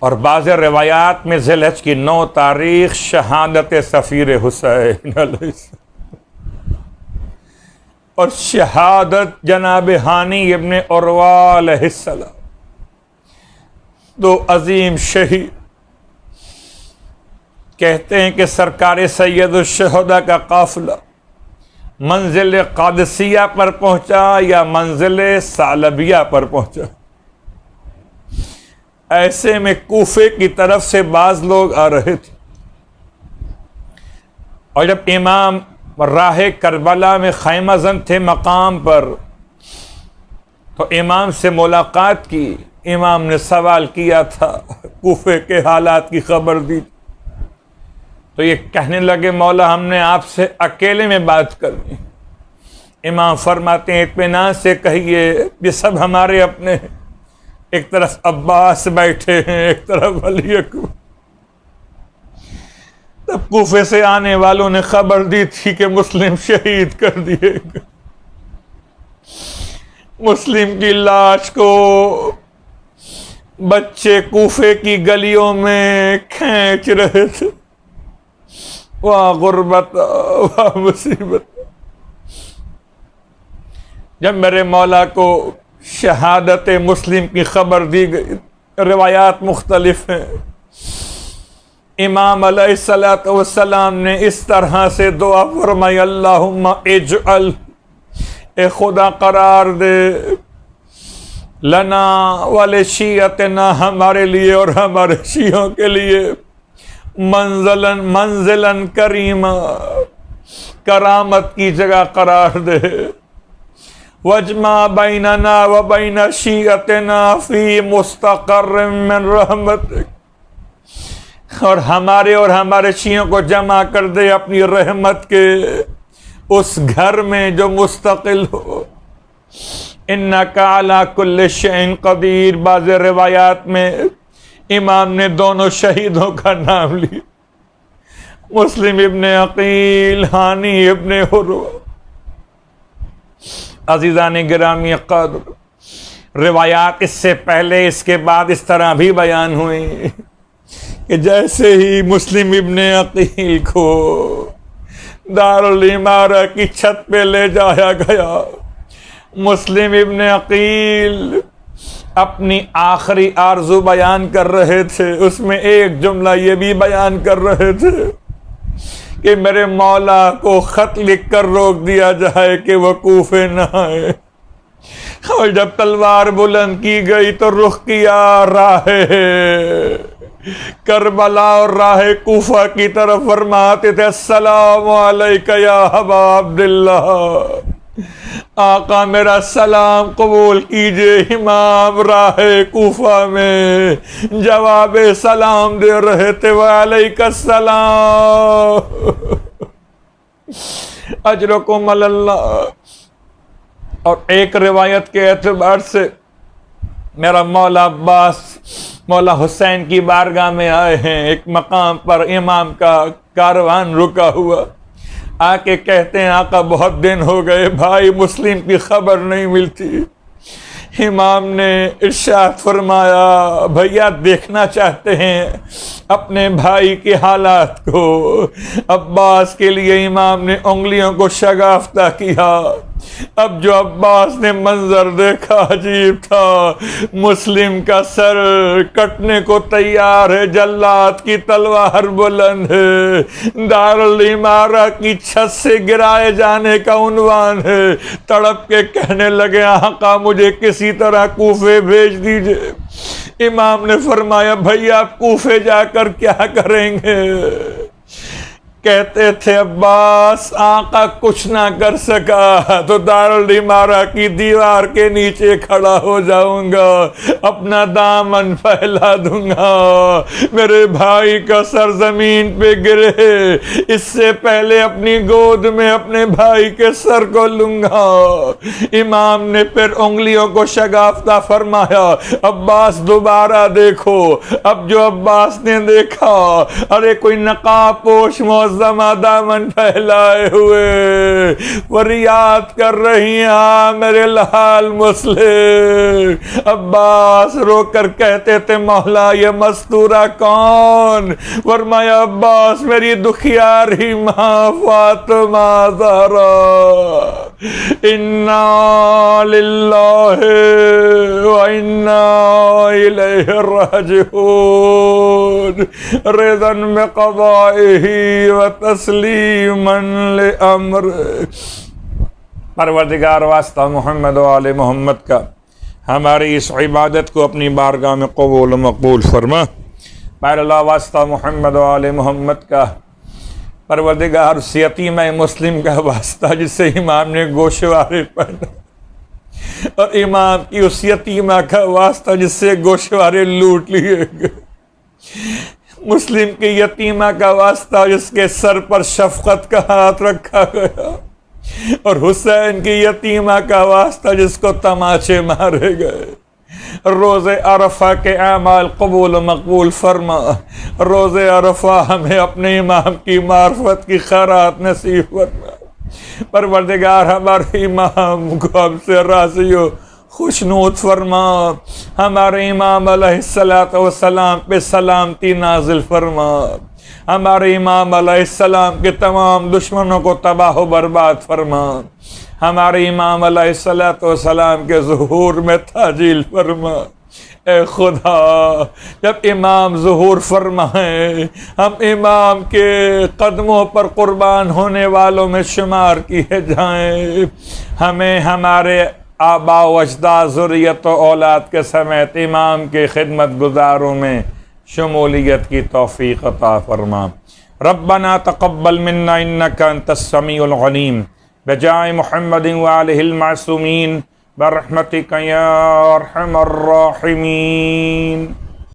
और बाज़ रिवायात में ज़िलहज की 9 तारीख शहादत सफ़ीर हुसैन और शहादत जनाब हानी इब्न उरवा अलैहिस्सलाम, 2 अजीम शहीद। कहते हैं कि सरकार सैयदुश्शुहदा का काफिला मंजिल कादसिया पर पहुंचा या मंजिल सालबिया पर पहुंचा। ऐसे में कूफे की तरफ से बाज लोग आ रहे थे और जब इमाम राह करबला में खैमज़न थे मकाम पर, तो इमाम से मुलाकात की। इमाम ने सवाल किया था, कूफे के हालात की खबर दी, तो ये कहने लगे मौला हमने आपसे अकेले में बात करनी। इमाम फरमाते हैं इत्मीनान से कहिए ये सब हमारे अपने हैं। एक तरफ अब्बास बैठे हैं, एक तरफ अली अकबर। तब कूफे से आने वालों ने खबर दी थी कि मुस्लिम शहीद कर दिए गए। मुस्लिम की लाश को बच्चे कूफे की गलियों में खींच रहे थे। वाह गुर्बत, वाह मुसीबत। जब मेरे मौला को शहादत मुस्लिम की खबर दी गई, रिवायात मुख्तलिफ हैं। इमाम अलैहिस्सलातु वस्सलाम ने इस तरह से दुआ फरमाई, अल्लाहुम्मा इजअल, ए खुदा करार दे, लना वाले शियतना, हमारे लिए और हमारे शियों के लिए, मंज़लन मंज़िलन करीमा, करामत की जगह करार दे। वजमा बैनना व बैन शियतना फी मुस्तक़र्रिम मिन रहमतिक, और हमारे शियों को जमा कर दे अपनी रहमत के उस घर में जो मुस्तकिल हो। इन्नका अला कुल्लि शैइन क़दीर। बाज़ रिवायात में इमाम ने दोनों शहीदों का नाम लिया, मुस्लिम इब्ने अकील, हानी इब्ने उरवा। अज़ीज़ान गिरामी क़द्र, रिवायात इससे पहले इसके बाद इस तरह भी बयान हुई कि जैसे ही मुस्लिम इब्ने अकील को दारुल इमारा की छत पे ले जाया गया, मुस्लिम इब्ने अकील अपनी आखिरी आरज़ू बयान कर रहे थे। उसमें एक जुमला ये भी बयान कर रहे थे कि मेरे मौला को खत लिख कर रोक दिया जाए कि वह कूफे न आए। और जब तलवार बुलंद की गई तो रुख किया राहे करबला और राह कूफा की तरफ। फरमाते थे, अस्सलामु अलैका या अबा अब्दुल्लाह, आका मेरा सलाम कबूल कीजिए। इमाम राह कूफा में जवाब सलाम दे रहे थे, वालैका सलाम अजरकुम अल्लाह। और एक रिवायत के एतबार से मेरा मौला अब्बास मौला हुसैन की बारगाह में आए हैं। एक मकाम पर इमाम का कारवान रुका हुआ, आके कहते हैं आका बहुत दिन हो गए, भाई मुस्लिम की खबर नहीं मिलती। इमाम ने इरशाद फरमाया, भैया देखना चाहते हैं अपने भाई के हालात को। अब्बास के लिए इमाम ने उंगलियों को शगाफ्ता किया। अब जो अब्बास ने मंजर देखा अजीब था। मुस्लिम का सर कटने को तैयार है, जल्लाद की तलवार बुलंद है, दारुल इमारा की छत से गिराए जाने का उन्वान है। तड़प के कहने लगे, आका मुझे किसी तरह कूफे भेज दीजिए। इमाम ने फरमाया, भैया आप कूफे जाकर क्या करेंगे? कहते थे, अब्बास आका कुछ ना कर सका तो दारुल इमारा की दीवार के नीचे खड़ा हो जाऊंगा, अपना दामन फैला दूंगा, मेरे भाई का सर जमीन पे गिरे इससे पहले अपनी गोद में अपने भाई के सर को लूंगा। इमाम ने फिर उंगलियों को शगाफ्ता फरमाया, अब्बास दोबारा देखो। अब जो अब्बास ने देखा, अरे कोई नकाब पोश मौजूद मुअज़्ज़मा दामन फैलाए हुए फरियाद कर रही हैं, हाँ मेरे लाल मुस्लिम। अब्बास रोकर कहते थे, मौला ये मस्तूरा कौन? फरमाया, अब्बास मेरी दुखियारी माँ फातिमा ज़हरा। इन्ना लिल्लाहि व इन्ना इलैहि राजिऊन। रिदन में क़ज़ाइही व तस्लीमन ले अम्र। परवरदिगार वास्ता मोहम्मद व आले मोहम्मद का हमारी इस इबादत को अपनी बारगाह में कबूल मकबूल फरमा। पहला वास्ता मोहम्मद व आले मोहम्मद का परवरदिगार उस यतीम मुस्लिम का वास्ता जिससे इमाम ने गोशवारे पहना, और इमाम की उस यतीमा का वास्ता जिससे गोशवारे लूट लिए गए। मुस्लिम की यतीमा का वास्ता जिसके सर पर शफकत का हाथ रखा गया, और हुसैन की यतीमा का वास्ता जिसको तमाचे मारे गए। रोज़े अरफा के अमाल कबूल मकबूल फरमा। रोज़े अरफा हमें अपने इमाम की मार्फत की खैरात नसीब फरमा। परवरदिगार हमारे इमाम को हमसे राज़ी हो, खुशनूद फरमा। हमारे इमाम अलैहिस्सलातु वस्सलाम पे सलामती नाजिल फरमा। हमारे इमाम अलैहिस्सलाम के तमाम दुश्मनों को तबाह बर्बाद फरमा। हमारे इमाम अलैहिस्सलातु वस्सलाम के ज़ुहूर में ताजील फरमा। ए खुदा, जब इमाम ज़ुहूर फरमाए, हम इमाम के कदमों पर कुर्बान होने वालों में शुमार किए जाएं। हमें हमारे आबा व अजदाद ज़ुर्रियत व औलाद के समेत इमाम के खिदमत गुजारों में शमूलियत की तौफ़ीक़ अता फरमा। रब्बना तक़ब्बल मिन्ना इन्नका अंतस समीउल अलीम बजाए मुहम्मदिन व आलिहिल मासूमीन बरहमतिका या अरहमर राहिमीन।